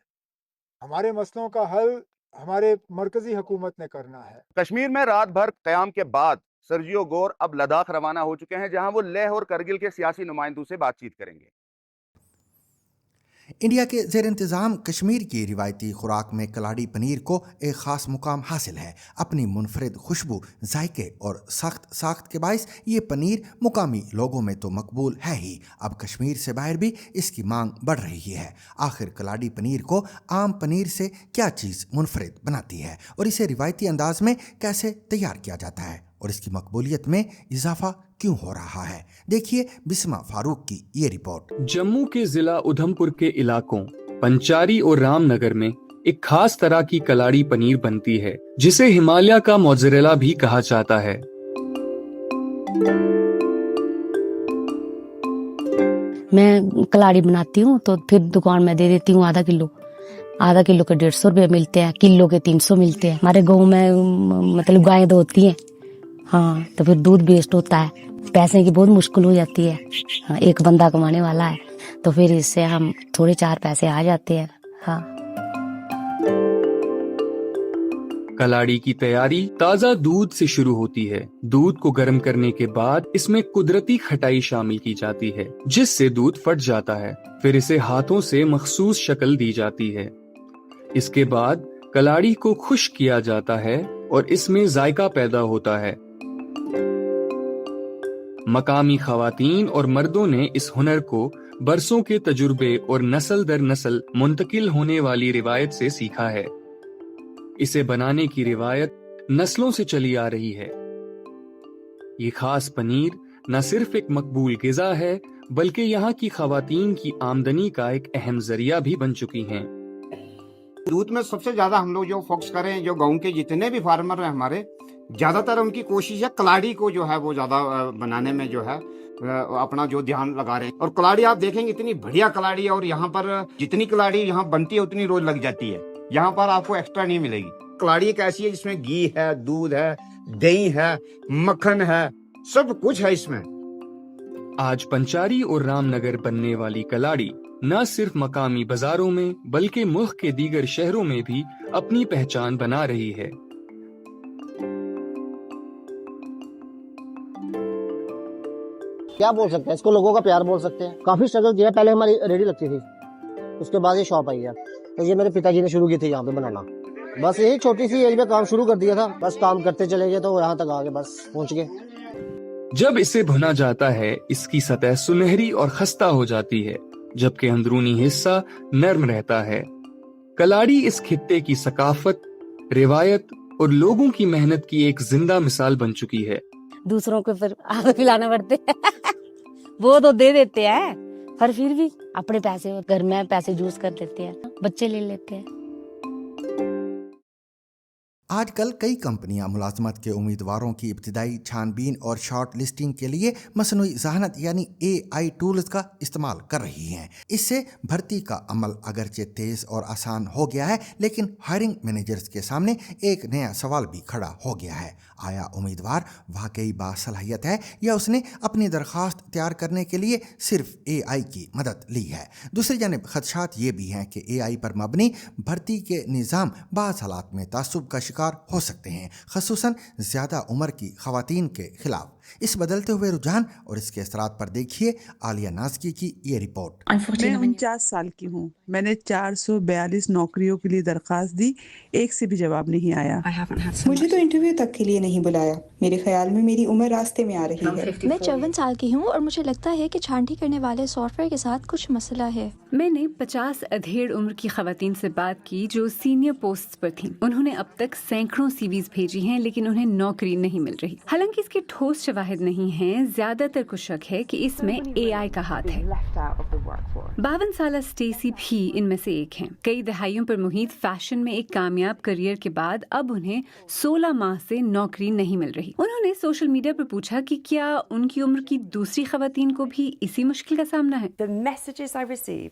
Speaker 15: हमारे मसलों का हल हमारे मरकजी हुकूमत ने करना है।
Speaker 6: कश्मीर में रात भर क़याम के बाद सर्जियो गौर अब लद्दाख रवाना हो चुके हैं, जहां वो लेह और करगिल के सियासी नुमाइंदों से बातचीत करेंगे।
Speaker 2: इंडिया के ज़ेर इंतज़ाम कश्मीर की रिवायती खुराक में कलाड़ी पनीर को एक ख़ास मुकाम हासिल है। अपनी मुनफरिद खुशबू, जायके और सख्त साख्त के बायस ये पनीर मुकामी लोगों में तो मकबूल है ही, अब कश्मीर से बाहर भी इसकी मांग बढ़ रही है। आखिर कलाड़ी पनीर को आम पनीर से क्या चीज़ मुनफरिद बनाती है और इसे रिवायती अंदाज में कैसे तैयार किया जाता है और इसकी मकबूलियत में इजाफा क्यों हो रहा है, देखिए बिस्मा फारूक की ये रिपोर्ट।
Speaker 7: जम्मू के जिला उधमपुर के इलाकों पंचारी और रामनगर में एक खास तरह की कलाड़ी पनीर बनती है जिसे हिमालय का मोज़रेला भी कहा जाता है।
Speaker 16: मैं कलाड़ी बनाती हूँ तो फिर दुकान में दे देती हूँ आधा किलो के 150 रुपए मिलते हैं, किलो के 300 मिलते हैं। हमारे गाँव में मतलब गायें तो होती हैं, हाँ, तो फिर दूध वेस्ट होता है, पैसे की बहुत मुश्किल हो जाती है। हाँ, एक बंदा कमाने वाला है तो फिर इससे हम थोड़े 4 पैसे आ जाते हैं। हाँ।
Speaker 7: कलाड़ी की तैयारी ताज़ा दूध से शुरू होती है। दूध को गर्म करने के बाद इसमें कुदरती खटाई शामिल की जाती है जिससे दूध फट जाता है। फिर इसे हाथों से मखसूस शक्ल दी जाती है। इसके बाद कलाड़ी को खुश्क किया जाता है और इसमें जायका पैदा होता है। मकामी खवातीन और मर्दों ने इस हुनर को बरसों के तजुर्बे और नस्ल दर नस्ल मुंतकिल होने वाली रिवायत से सीखा है। इसे बनाने की रिवायत नस्लों से चली आ रही है। ये खास पनीर न सिर्फ एक मकबूल ग़िज़ा है बल्कि यहाँ की खवातीन की आमदनी का एक अहम जरिया भी बन चुकी हैं।
Speaker 17: दूध में सबसे ज्यादा हम लोग जो फोकस करें, जो गांव के जितने भी फार्मर हैं हमारे, ज्यादातर उनकी कोशिश है कलाड़ी को जो है वो ज्यादा बनाने में जो है अपना जो ध्यान लगा रहे हैं। और कलाड़ी आप देखेंगे इतनी बढ़िया कलाड़ी है और यहाँ पर जितनी कलाड़ी यहाँ बनती है उतनी रोज लग जाती है, यहाँ पर आपको एक्स्ट्रा नहीं मिलेगी। कलाड़ी एक ऐसी है जिसमें घी है, दूध है, दही है, मक्खन है, सब कुछ है इसमें।
Speaker 7: आज पंचारी और रामनगर बनने वाली कलाड़ी न सिर्फ मकामी बाजारों में बल्कि मुल्क के दीगर शहरों में भी अपनी पहचान बना रही है।
Speaker 18: क्या बोल सकते हैं इसको, लोगों का प्यार बोल सकते हैं। काफी स्ट्रगल किया, पहले हमारी रेडी लगती थी, उसके बाद ये शॉप आई है। तो ये मेरे पिताजी ने शुरू की थी यहाँ पे बनाना। बस यही छोटी सी एज में काम शुरू कर दिया था, बस काम करते चले गए तो यहाँ तक आ गए, बस पहुँच गए।
Speaker 7: जब इसे भुना जाता है इसकी सतह सुनहरी और खस्ता हो जाती है जबकि अंदरूनी हिस्सा नर्म रहता है। कलाड़ी इस खित्ते की सकाफत, रिवायत और लोगों की मेहनत की एक जिंदा मिसाल बन चुकी है।
Speaker 16: दूसरों को फिर आगे पिलाना पड़ते वो तो दे देते हैं पर फिर भी अपने पैसे घर में पैसे यूज कर लेते हैं, बच्चे ले लेते हैं।
Speaker 2: आजकल कई कंपनियां मुलाजमत के उम्मीदवारों की इब्तिदाई छानबीन और शॉर्ट लिस्टिंग के लिए मसनूई ज़हानत यानी AI टूल्स का इस्तेमाल कर रही हैं। इससे भर्ती का अमल अगरचे तेज़ और आसान हो गया है, लेकिन हायरिंग मैनेजर्स के सामने एक नया सवाल भी खड़ा हो गया है। आया उम्मीदवार वाकई बासलाहियत है या उसने अपनी दरख्वास्त तैयार करने के लिए सिर्फ AI की मदद ली है। दूसरी जानिब खदशात ये भी हैं कि AI पर मबनी भर्ती के निज़ाम बाज़ हालात में तासुब का शिकार हो सकते हैं, ख़ुसूसन ज़्यादा उम्र की ख़वातीन के खिलाफ। इस बदलते हुए रुझान और इसके असरात पर देखिए आलिया नाज़की की ये रिपोर्ट।
Speaker 8: मैं 49 साल की हूँ। मैंने 442 नौकरियों के लिए दरखास्त दी, एक से भी जवाब नहीं आया।
Speaker 9: मुझे तो इंटरव्यू तक के लिए नहीं बुलाया। मेरे ख्याल में मेरी उम्र रास्ते में आ रही है।
Speaker 10: मैं 54 साल की हूँ और मुझे लगता है कि छांटी करने वाले सॉफ्टवेयर के साथ कुछ मसला है।
Speaker 19: मैंने 50 अधेड़ उम्र की खवातीन से बात की जो सीनियर पोस्ट पर थीं। उन्होंने अब तक सैकड़ों CVs भेजी हैं लेकिन उन्हें नौकरी नहीं मिल रही। हालांकि इसके ठोस शवाहिद नहीं हैं, ज्यादातर को शक है कि इसमें AI का हाथ है। 52 साल स्टेसी भी इनमें से एक हैं। कई दहाइयों पर मुहित फैशन में एक कामयाब करियर के बाद अब उन्हें 16 माह से नौकरी नहीं मिल रही। उन्होंने सोशल मीडिया पर पूछा कि क्या उनकी उम्र की दूसरी खवातीन को भी इसी मुश्किल का सामना है।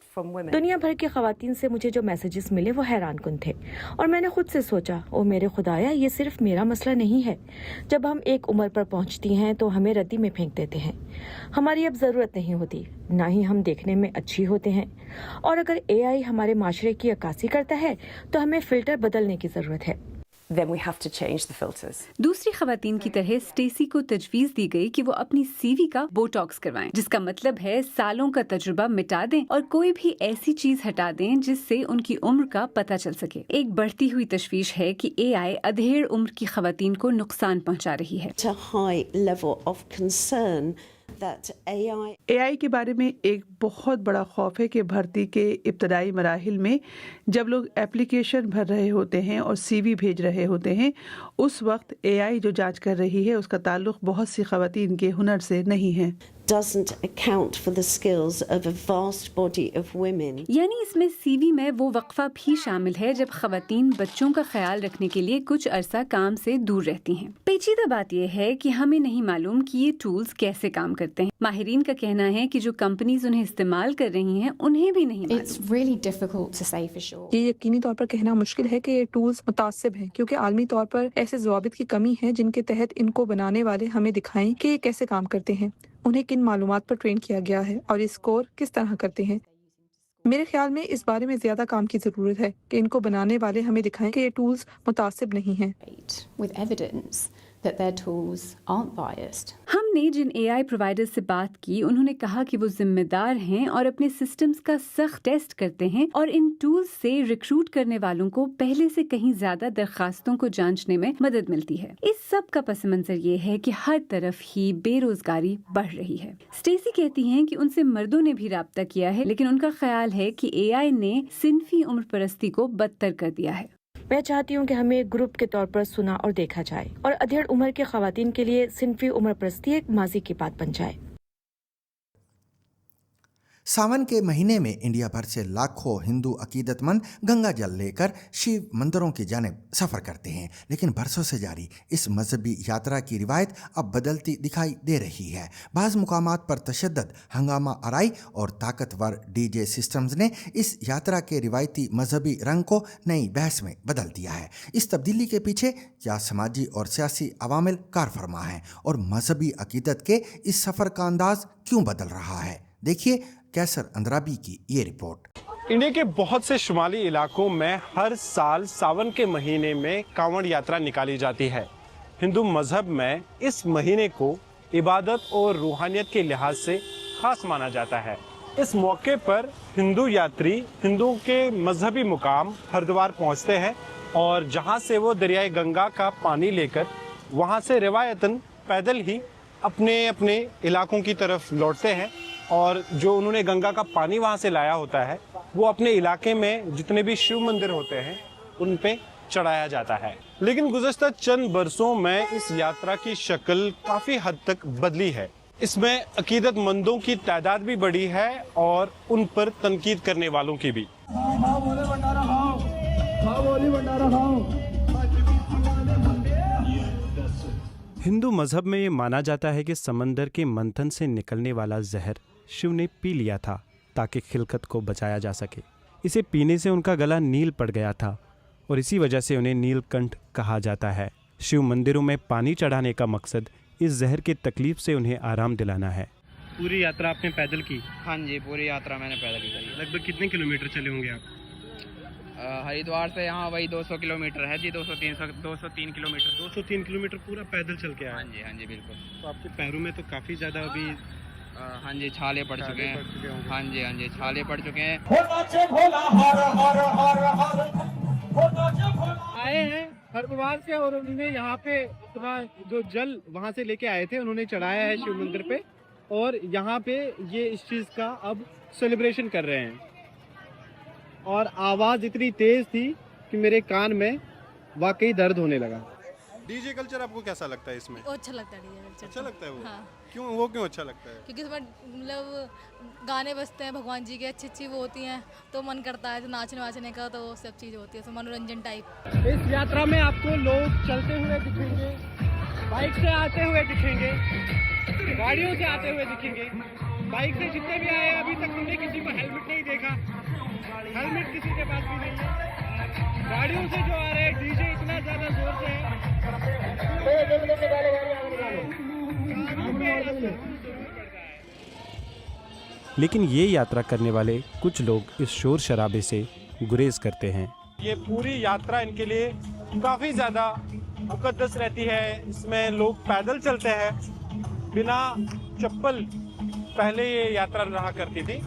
Speaker 20: दुनिया भर की खवातीन से मुझे जो मैसेजेस मिले वो हैरान कुन थे और मैंने खुद से सोचा, ओ मेरे खुदाया, ये सिर्फ मेरा मसला नहीं है। जब हम एक उम्र पर पहुंचती हैं तो हमें रद्दी में फेंक देते हैं। हमारी अब ज़रूरत नहीं होती, ना ही हम देखने में अच्छी होते हैं। और अगर AI हमारे माशरे की अक्कासी करता है तो हमें फ़िल्टर बदलने की ज़रूरत है।
Speaker 21: then we have to change the filters.
Speaker 19: दूसरी खवातीन की तरह स्टेसी को तजवीज दी गई कि वो अपनी सीवी का बोटॉक्स करवाएं, जिसका मतलब है सालों का तजुर्बा मिटा दें और कोई भी ऐसी चीज हटा दें जिससे उनकी उम्र का पता चल सके। एक बढ़ती हुई तशवीश है कि AI अधेड़ उम्र की खवातीन को नुकसान पहुंचा रही है।
Speaker 21: It's a high level of concern that
Speaker 8: AI के बारे में एक बहुत बड़ा खौफ है कि भर्ती के इब्तदाई मराहिल में जब लोग एप्लीकेशन भर रहे होते हैं और CV भेज रहे होते हैं, उस वक्त AI जो जांच कर रही है उसका ताल्लुक बहुत सी खवातीन के हुनर से नहीं है।
Speaker 21: doesn't account for the skills of a vast body of women.
Speaker 19: यानी इसमें CV में वो वक्फा भी शामिल है जब खवातीन बच्चों का ख्याल रखने के लिए कुछ अरसा काम से दूर रहती हैं। पेचीदा बात यह है कि हमें नहीं मालूम कि ये टूल्स कैसे काम करते हैं। माहिरीन का कहना है कि जो कंपनीज उन्हें इस्तेमाल कर रही हैं उन्हें भी नहीं मालूम।
Speaker 10: It's really difficult to say for sure.
Speaker 22: ये यकीनी तौर पर कहना मुश्किल है कि ये टूल्स मुतासिब हैं, क्योंकि आलमी तौर पर ऐसे ज़वाबित की कमी है जिनके तहत इनको बनाने वाले हमें दिखाएं कि ये कैसे काम करते हैं, उन्हें किन मालूमात पर ट्रेन किया गया है और ये स्कोर किस तरह करते हैं। मेरे ख्याल में इस बारे में ज़्यादा काम की ज़रूरत है कि इनको बनाने वाले हमें दिखाएं कि ये टूल्स मुतासिब नहीं हैं।
Speaker 10: With evidence that their tools aren't biased.
Speaker 19: हमने जिन AI प्रोवाइडर से बात की उन्होंने कहा कि वो जिम्मेदार हैं और अपने सिस्टम्स का सख्त टेस्ट करते हैं और इन टूल्स से रिक्रूट करने वालों को पहले से कहीं ज्यादा दरखास्तों को जांचने में मदद मिलती है। इस सब का पस मंजर ये है कि हर तरफ ही बेरोजगारी बढ़ रही है। स्टेसी कहती हैं कि उनसे मर्दों ने भी राब्ता किया है, लेकिन उनका ख्याल है कि AI ने सिनफी उम्र परस्ती को बदतर कर दिया है।
Speaker 20: मैं चाहती हूँ कि हमें एक ग्रुप के तौर पर सुना और देखा जाए और अधेड़ उम्र की खवातीन के लिए सिनफी उम्र परस्ती एक माजी की बात बन जाए।
Speaker 2: सावन के महीने में इंडिया भर से लाखों हिंदू अकीदतमंद गंगा जल लेकर शिव मंदिरों की जानिब सफ़र करते हैं, लेकिन बरसों से जारी इस मजहबी यात्रा की रिवायत अब बदलती दिखाई दे रही है। बाज़ मुकामात पर तशद्दुद, हंगामा आराई और ताकतवर DJ सिस्टम्स ने इस यात्रा के रिवायती मजहबी रंग को नई बहस में बदल दिया है। इस तब्दीली के पीछे क्या समाजी और सियासी अवामिल कार फरमा हैं और मजहबी अकीदत के इस सफ़र का अंदाज क्यों बदल रहा है? देखिए कैसर अंद्राबी की ये रिपोर्ट।
Speaker 11: इंडिया के बहुत से शुमाली इलाकों में हर साल सावन के महीने में कांवड़ यात्रा निकाली जाती है। हिंदू मजहब में इस महीने को इबादत और रूहानियत के लिहाज से खास माना जाता है। इस मौके पर हिंदू यात्री हिंदुओं के मजहबी मुकाम हरिद्वार पहुंचते हैं और जहां से वो दरियाए गंगा का पानी लेकर वहां से रिवायतन पैदल ही अपने अपने इलाकों की तरफ लौटते हैं और जो उन्होंने गंगा का पानी वहाँ से लाया होता है वो अपने इलाके में जितने भी शिव मंदिर होते हैं उन पे चढ़ाया जाता है। लेकिन गुज़श्ता चंद बरसों में इस यात्रा की शक्ल काफ़ी हद तक बदली है। इसमें अकीदतमंदों की तादाद भी बढ़ी है और उन पर तनकीद करने वालों की भी। हिंदू मजहब में ये माना जाता है कि समंदर के मंथन से निकलने वाला जहर शिव ने पी लिया था ताकि खिलकत को बचाया जा सके। इसे पीने से उनका गला नील पड़ गया था और इसी वजह से उन्हें नीलकंठ कहा जाता है। शिव मंदिरों में पानी चढ़ाने का मकसद इस जहर की तकलीफ से उन्हें आराम दिलाना है। पूरी यात्रा आपने पैदल की?
Speaker 23: हाँ जी, पूरी यात्रा मैंने पैदल की।
Speaker 11: लगभग कितने किलोमीटर चले होंगे आप?
Speaker 23: हरिद्वार से यहाँ वही 200 किलोमीटर है जी। 203 किलोमीटर।
Speaker 11: 203 किलोमीटर पूरा पैदल चल के आए?
Speaker 23: हाँ जी बिल्कुल।
Speaker 11: तो आपके पैरों में तो काफ़ी ज़्यादा अभी
Speaker 23: हाँ जी छाले पड़ चुके हैं। हाँ जी छाले पड़ चुके हैं।
Speaker 11: आए हैं हरिद्वार से और उन्होंने यहाँ पे जो जल वहाँ से लेके आए थे उन्होंने चढ़ाया है शिव मंदिर पे और यहाँ पे ये इस चीज़ का अब सेलिब्रेशन कर रहे हैं। और आवाज़ इतनी तेज़ थी कि मेरे कान में वाकई दर्द होने लगा। डीजे कल्चर आपको कैसा लगता है इसमें?
Speaker 24: अच्छा लगता है डीजे कल्चर।
Speaker 11: अच्छा लगता है वो?
Speaker 24: हाँ।
Speaker 11: क्यों अच्छा लगता है?
Speaker 24: क्योंकि इसमें मतलब गाने बजते हैं भगवान जी के, अच्छी वो होती हैं तो मन करता है तो नाचने वाचने का, तो वो सब चीज़ होती है, तो मनोरंजन टाइप।
Speaker 11: इस यात्रा में आपको लोग चलते हुए दिखेंगे, बाइक से आते हुए दिखेंगे, गाड़ियों से आते हुए दिखेंगे। बाइक से जितने भी आए अभी तक हमने किसी को हेलमेट नहीं देखा, हेलमेट किसी के पास भी नहीं है। गाड़ियों से जो आ रहे हैं डीजे इतना ज़्यादा जोर से है। लेकिन ये यात्रा करने वाले कुछ लोग इस शोर शराबे से गुरेज करते हैं। ये पूरी यात्रा इनके लिए काफ़ी ज़्यादा मुकद्दस रहती है। इसमें लोग पैदल चलते हैं, बिना चप्पल पहले ये यात्रा रहा करती थी,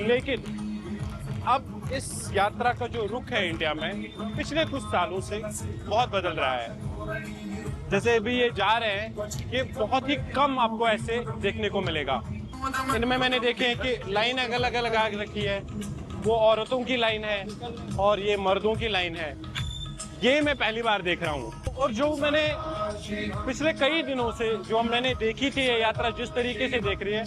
Speaker 11: लेकिन अब इस यात्रा का जो रुख है इंडिया में पिछले कुछ सालों से बहुत बदल रहा है। जैसे अभी ये जा रहे हैं, ये बहुत ही कम आपको ऐसे देखने को मिलेगा। इनमें मैंने देखे हैं कि लाइन अलग अलग लगा रखी है, वो औरतों की लाइन है और ये मर्दों की लाइन है। ये मैं पहली बार देख रहा हूँ। और जो मैंने पिछले कई दिनों से जो मैंने देखी थी ये यात्रा जिस तरीके से देख रही है,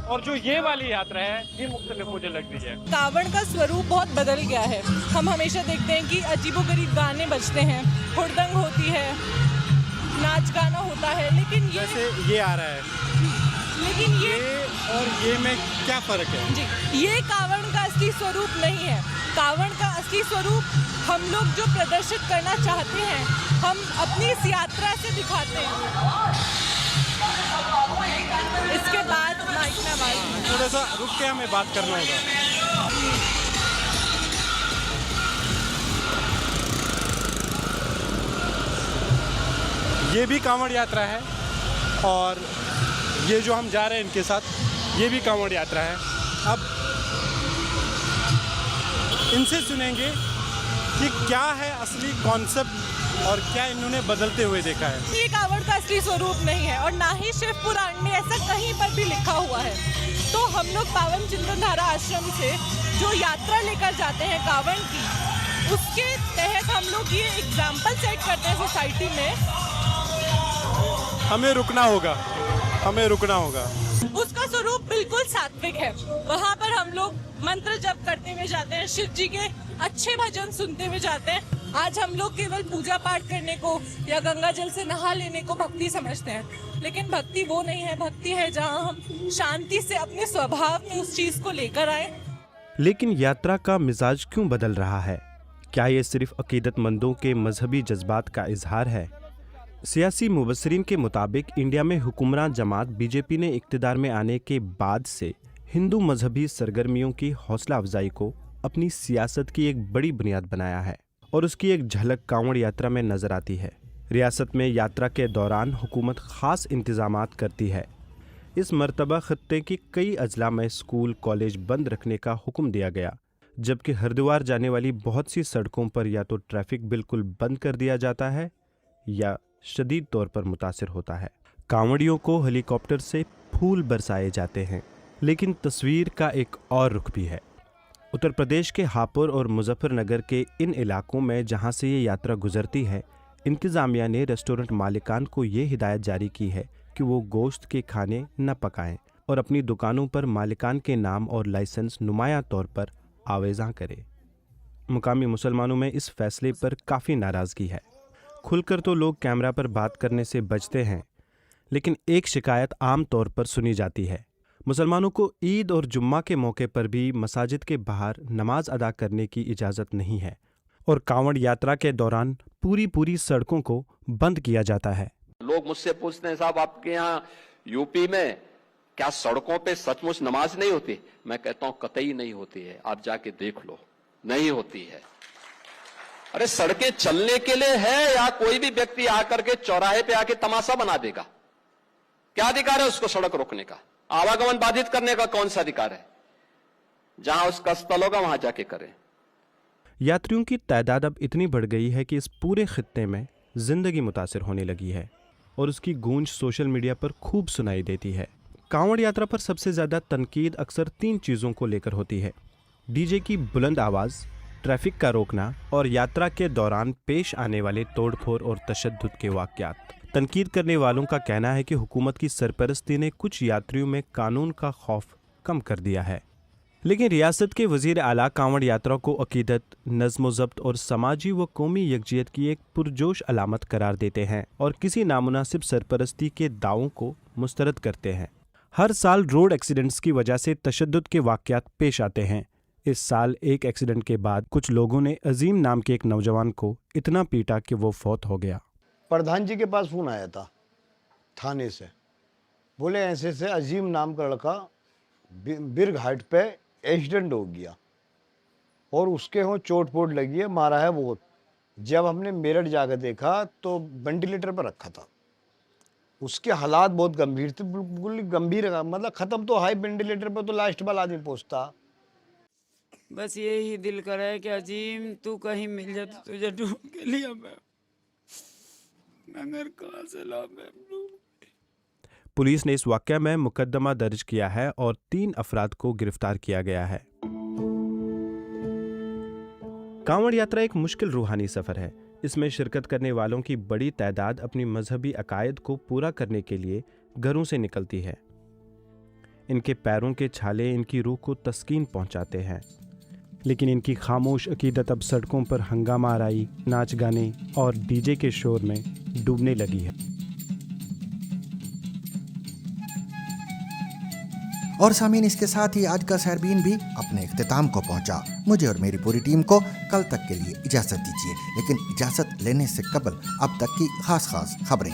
Speaker 11: और जो ये वाली यात्रा है ये मुख्तलिफ मुझे लगती है।
Speaker 1: कावड़ का स्वरूप बहुत बदल गया है। हम हमेशा देखते हैं कि अजीबोगरीब गाने बजते हैं, हुड़दंग होती है, नाच गाना होता है, लेकिन ये
Speaker 11: जैसे ये आ रहा है,
Speaker 1: लेकिन ये
Speaker 11: और ये में क्या फर्क है?
Speaker 1: जी, ये कावड़ का असली स्वरूप नहीं है। कावड़ का असली स्वरूप हम लोग जो प्रदर्शित करना चाहते हैं, हम अपनी इस यात्रा से दिखाते हैं। इसके बाद माइक में आवाज
Speaker 11: थोड़ा सा रुक के हमें बात करना होगा। ये भी कांवड़ यात्रा है और ये जो हम जा रहे हैं इनके साथ ये भी कांवड़ यात्रा है। अब इनसे सुनेंगे कि क्या है असली कॉन्सेप्ट और क्या इन्होंने बदलते हुए देखा है।
Speaker 1: ये कावड़ का असली स्वरूप नहीं है और ना ही शिव पुराण में ऐसा कहीं पर भी लिखा हुआ है। तो हम लोग पावन चिंतनधारा आश्रम से जो यात्रा लेकर जाते हैं कावड़ की, उसके तहत हम लोग ये एग्जाम्पल सेट करते हैं सोसाइटी में।
Speaker 11: हमें रुकना होगा, हमें रुकना होगा।
Speaker 1: उसका स्वरूप बिल्कुल सात्विक है। वहाँ पर हम लोग मंत्र जप करते हुए जाते हैं, शिव जी के अच्छे भजन सुनते हुए जाते हैं। आज हम लोग केवल पूजा पाठ करने को या गंगा जल से नहा लेने को भक्ति समझते हैं, लेकिन भक्ति वो नहीं है। भक्ति है जहाँ हम शांति से अपने स्वभाव में उस चीज को लेकर आए।
Speaker 3: लेकिन यात्रा का मिजाज क्यों बदल रहा है? क्या ये सिर्फ अकीदतमंदों के मजहबी जज्बात का इजहार है? सियासी मुबस्सरीन के मुताबिक इंडिया में हुक्मरान जमात बीजेपी ने इक़्तिदार में आने के बाद से हिंदू मजहबी सरगर्मियों की हौसला अफजाई को अपनी सियासत की एक बड़ी बुनियाद बनाया है और उसकी एक झलक कांवड़ यात्रा में नजर आती है। रियासत में यात्रा के दौरान हुकूमत ख़ास इंतजामात करती है। इस मरतबा खत्ते की कई अजला में स्कूल कॉलेज बंद रखने का हुक्म दिया गया, जबकि हरिद्वार जाने वाली बहुत सी सड़कों पर या तो ट्रैफिक बिल्कुल बंद कर दिया जाता है या शदीद तौर पर मुतासिर होता है। कांवड़ियों को हेलीकॉप्टर से फूल बरसाए जाते हैं, लेकिन तस्वीर का एक और रुख भी है। उत्तर प्रदेश के हापुड़ और मुजफ्फरनगर के इन इलाकों में जहां से ये यात्रा गुजरती है, इंतज़ामिया ने रेस्टोरेंट मालिकान को ये हिदायत जारी की है कि वो गोश्त के खाने न पकाएं और अपनी दुकानों पर मालिकान के नाम और लाइसेंस नुमाया तौर पर आवेज़ा करें। मुकामी मुसलमानों में इस फैसले पर काफ़ी नाराज़गी है। खुलकर तो लोग कैमरा पर बात करने से बचते हैं, लेकिन एक शिकायत आम तौर पर सुनी जाती है। मुसलमानों को ईद और जुम्मा के मौके पर भी मसाजिद के बाहर नमाज अदा करने की इजाज़त नहीं है और कांवड़ यात्रा के दौरान पूरी सड़कों को बंद किया जाता है।
Speaker 4: लोग मुझसे पूछते हैं, साहब आपके यहाँ यूपी में क्या सड़कों पे सचमुच नमाज नहीं होती? मैं कहता हूँ कतई नहीं होती है, आप जाके देख लो, नहीं होती है। अरे सड़कें चलने के लिए है या कोई भी व्यक्ति आकर के चौराहे पे आके तमाशा बना देगा? क्या अधिकार है उसको सड़क रोकने का? आवागमन बाधित करने का कौन सा अधिकार है? जहां उसका स्थल होगा वहां जाके करें।
Speaker 3: यात्रियों की तादाद अब इतनी बढ़ गई है कि इस पूरे खित्ते में जिंदगी मुतासिर होने लगी है और उसकी गूंज सोशल मीडिया पर खूब सुनाई देती है। कांवड़ यात्रा पर सबसे ज्यादा तनकीद अक्सर 3 चीजों को लेकर होती है: डीजे की बुलंद आवाज, ट्रैफिक का रोकना और यात्रा के दौरान पेश आने वाले तोड़फोड़ और तशद्दुद के वाक़यात। तनकीद करने वालों का कहना है कि हुकूमत की सरपरस्ती ने कुछ यात्रियों में कानून का खौफ कम कर दिया है, लेकिन रियासत के वज़ीर आला कांवड़ यात्रा को अकीदत, नज़्म ज़ब्त और समाजी व कौमी यकजहत की एक पुरजोश अलामत करार देते हैं और किसी नामुनासिब सरपरस्ती के दावों को मुस्तरद करते हैं। हर साल रोड एक्सीडेंट्स की वजह से तशद्दुद के वाक़यात पेश आते हैं। इस साल एक एक्सीडेंट के बाद कुछ लोगों ने अजीम नाम के एक नौजवान को इतना पीटा कि वो फौत हो गया।
Speaker 12: प्रधान जी के पास फ़ोन आया था थाने से, बोले ऐसे से अजीम नाम का लड़का बिरग हाइट पे एक्सीडेंट हो गया और उसके हो चोट पोट लगी है, मारा है बहुत, जब हमने मेरठ जाकर देखा तो वेंटिलेटर पर रखा था, उसके हालात बहुत गंभीर थे, बिल्कुल गंभीर, मतलब ख़त्म तो हाई, वेंटिलेटर पर तो लास्ट वाला आदमी पहुँचता।
Speaker 5: बस यही दिल कर है कि अजीम तू कहीं मिल जाए तो तुझे ढूंढ के लिया मैं कहाँ से ला मैं।
Speaker 3: पुलिस ने इस वाकया में मुकदमा दर्ज किया है और 3 अफराद को गिरफ्तार किया गया है। कांवड़ यात्रा एक मुश्किल रूहानी सफर है। इसमें शिरकत करने वालों की बड़ी तादाद अपनी मजहबी अकायद को पूरा करने के लिए घरों से निकलती है। इनके पैरों के छाले इनकी रूह को तस्कीन पहुंचाते हैं, लेकिन इनकी खामोश अकीदत अब सड़कों पर हंगामा आराई, नाच गाने और डीजे के शोर में डूबने लगी है।
Speaker 2: और सामीन, इसके साथ ही आज का सहरबीन भी अपने इख्तिताम को पहुंचा। मुझे और मेरी पूरी टीम को कल तक के लिए इजाज़त दीजिए, लेकिन इजाज़त लेने से कबल अब तक की खास खबरें।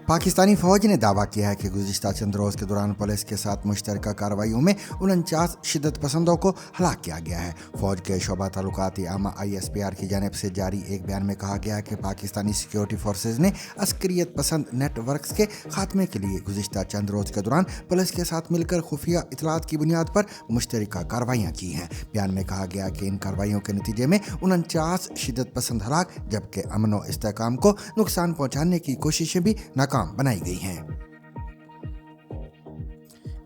Speaker 2: पाकिस्तानी फौज ने दावा किया है कि गुज़िश्ता चंद रोज़ के दौरान पुलिस के साथ मुश्तरका कार्रवाइयों में 49 शिद्दत पसंदों को हलाक किया गया है। फौज के शोबा ताल्लुकात आमा ISPR की जानिब से जारी एक बयान में कहा गया है कि पाकिस्तानी सिक्योरिटी फोर्सेज ने अस्करियत पसंद नेटवर्क्स के खात्मे के लिए गुज़िश्ता चंद रोज़ के दौरान पुलिस के साथ मिलकर खुफिया इतलात की बुनियाद पर मुश्तरका कार्रवाइयाँ की हैं। बयान में कहा गया कि इन कार्रवाइयों के नतीजे में 49 शिद्दत पसंद हलाक, जबकि अमन व इस्तेहकाम को नुकसान पहुँचाने की कोशिशें भी नाकाम बनाई गई हैं।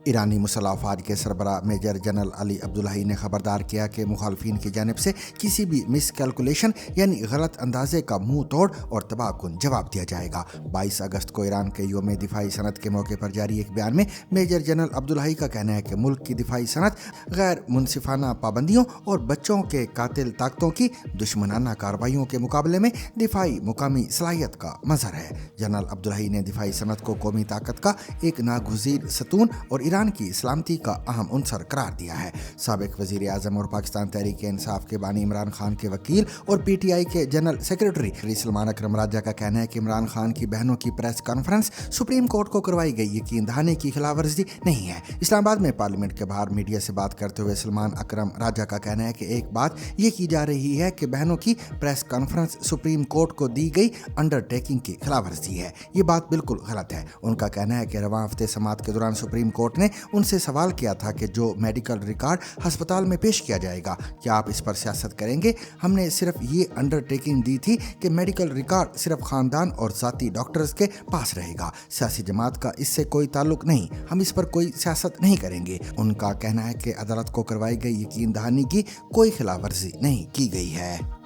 Speaker 2: ईरानी मुसल्लह अफवाज के सरबरा मेजर जनरल अली अब्दुल्लाही ने खबरदार किया कि मुखालफिन की जानिब से किसी भी मिस कैलकुलेशन यानी गलत अंदाजे का मुंह तोड़ और तबाहकुन जवाब दिया जाएगा। 22 अगस्त को ईरान के यौम दिफाई सनत के मौके पर जारी एक बयान में मेजर जनरल अब्दुल्लाही का कहना है कि मुल्क की दिफाई सनत गैर मुनसिफाना पाबंदियों और बच्चों के कातिल ताकतों की दुश्मनाना कार्रवाइयों के मुकाबले में दिफाई मुकामी सलाहियत का मजहर है। जनरल अब्दुल्लाही ने दिफाई सनत को कौमी ताकत का एक नागुज़ीर सतून और ईरान की सलामती का अहम उनसर करार दिया है। साबिक वजीर आजम और पाकिस्तान तहरीक इंसाफ के बानी इमरान खान के वकील और PTI के जनरल सेक्रेटरी सलमान अकरम राजा का कहना है कि इमरान खान की बहनों की प्रेस कॉन्फ्रेंस सुप्रीम कोर्ट को करवाई गई यकीन दहानी की खिलाफ वर्जी नहीं है। इस्लामाबाद में पार्लियामेंट के बाहर मीडिया से बात करते हुए सलमान अकरम राजा का कहना है कि एक बात यह की जा रही है कि बहनों की प्रेस कॉन्फ्रेंस सुप्रीम कोर्ट को दी गई अंडरटेकिंग की खिलाफ वर्जी है। ये बात बिल्कुल गलत है। उनका कहना है कि रवां हफ्ते समाअत के दौरान सुप्रीम कोर्ट ने उनसे सवाल किया था कि जो मेडिकल रिकॉर्ड अस्पताल में पेश किया जाएगा, क्या आप इस पर सियासत करेंगे? हमने सिर्फ ये अंडरटेकिंग दी थी कि मेडिकल रिकॉर्ड सिर्फ खानदान और ज़ाती डॉक्टर्स के पास रहेगा, सियासी जमात का इससे कोई ताल्लुक नहीं, हम इस पर कोई सियासत नहीं करेंगे। उनका कहना है कि अदालत को करवाई गई यकीन दहानी की कोई खिलाफ वर्जी नहीं की गई है।